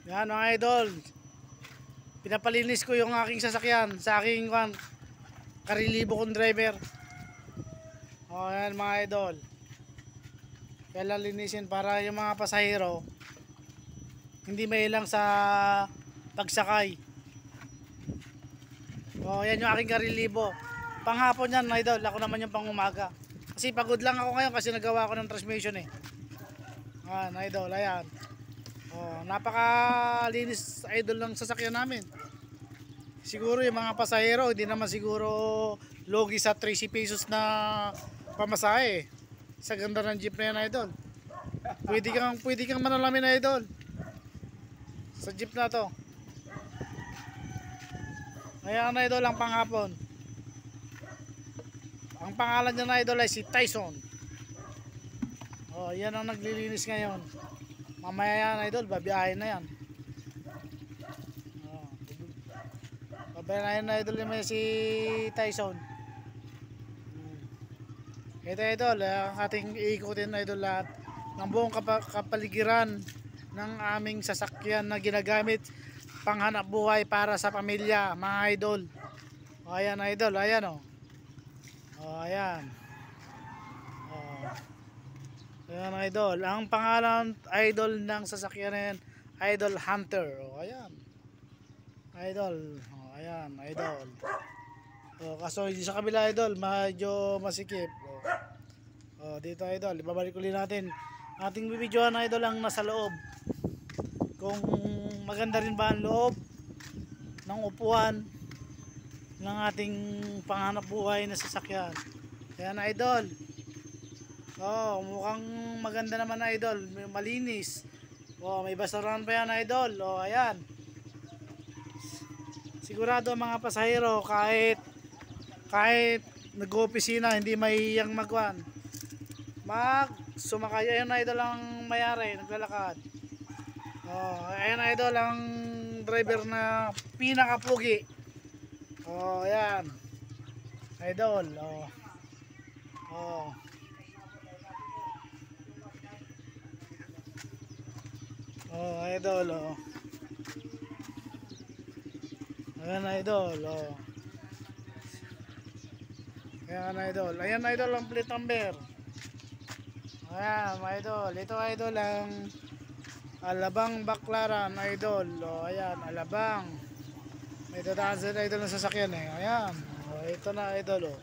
Yan mga idol. Pinapalinis ko yung aking sasakyan sa aking karilibo kong driver. O yan mga idol. Kailan linisin para yung mga pasahero hindi mailang sa pagsakay. O yan yung aking karilibo. Panghapon yan idol. Ako naman yung pangumaga. Kasi pagod lang ako ngayon kasi nagawa ko ng transmission eh. Ayan idol. Ayan. Oh, napakalinis idol ng sasakyan namin. Siguro yung mga pasahero hindi naman siguro logi sa 30 pesos na pamasahe. Sa ganda ng jeep na yan idol. Pwede kang manalamin idol. Sa jeep na to. Ayan idol ang panghapon. Ang pangalan niya na idol ay si Tyson. Oh, yan ang naglilinis ngayon. Mamaya yan idol, babiyahin na yan. Oh. Babiyahin na idol yung si Tyson. Ito idol, ang ating iikutin idol lahat ng buong kapaligiran ng aming sasakyan na ginagamit panghanap buhay para sa pamilya, mga idol. O, ayan idol, ayan o. O, ayan. Ayan idol, ang pangalan idol ng sasakyan na yan, Idol Hunter. O ayan. Idol. O ayan, idol. O kaso sa kabila idol, medyo masikip. O dito idol, ibabalik ulit natin. Ating bibidyohan idol ang nasa loob. Kung maganda rin ba ang loob ng upuan ng ating panghanap buhay na sasakyan. Ayan idol. Oh, mukhang maganda naman na idol, malinis. Oh, may basurahan pa yan idol. Oh, ayan. Sigurado ang mga pasahero kahit nag-opisina hindi mahihiyang sumakay. Ayan idol ang mayari, naglalakad. Oh, ayan idol ang driver na pinakapugi. Oh, ayan. Idol, oh. Oh. Oh, idol, oh. Ayan, idol, oh. Ayan, idol. Ayan, idol, ang plate number. Ayan, idol. Ito, idol, ang Alabang Baklaran, idol. Oh, ayan, Alabang. May dadaan sila, idol, ng sasakyan, eh. Ayan. Oh, ito na, idol, oh.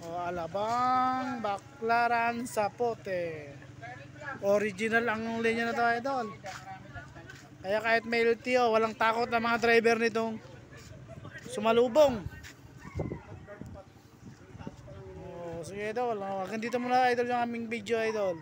Oh, Alabang Baklaran Sapote. Original ang linya na to, idol. Kaya kahit may LTO, walang takot na mga driver nitong sumalubong. Oh, sige idol. Hanggang dito muna idol yung aming video idol.